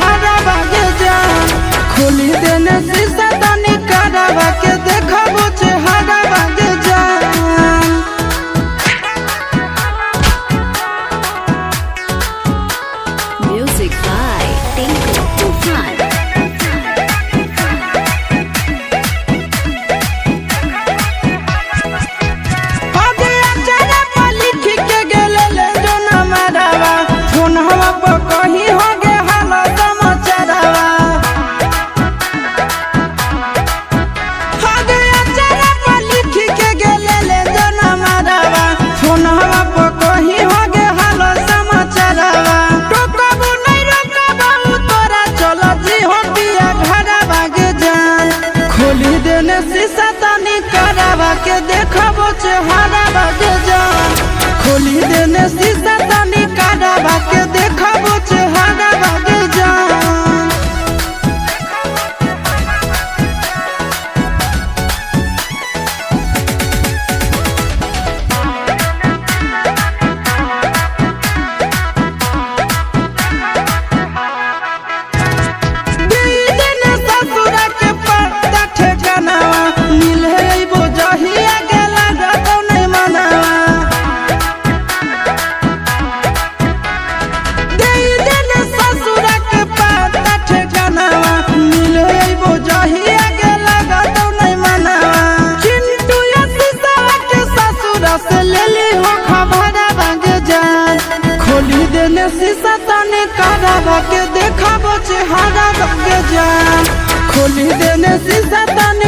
हारा बागे जान खोली देने शीशा तनी करावा के देखबो चेहरा बागे जान। Music by Tinku Tufan. आगे अचारा पर लिख के गेले ले जो ना मरावा फोन हवा पर कहीं हो गे हाल समाचारवा। आगे अचारा पर लिख के गेले ले जो ना मरावा फोन हवा पर कहीं हो गे हाल समाचारवा। टोकबू नहीं रोकबू तोरा चलो जी हो पिया घरा भागे जान खोली देने शीशा तनी करावा के देखबो चेहरा बागे जान खोली देने शीशा तनी करावा के देखबो चेहरा बागे जान। दिन ससुरा के पत्ता ठेकानावा मिले अइबो जहिया गेला रतो नहीं मनावा। दिन ससुरा के पत्ता ठेकानावा मिले अइबो जहिया गेला रतो नहीं मनावा। चिंटू या शीशा के ससुरा से लेली हो खबरा बागे जान खोली देने शीशा तने करावा के देखबो चेहरा बागे जान खोली देने शीशा तने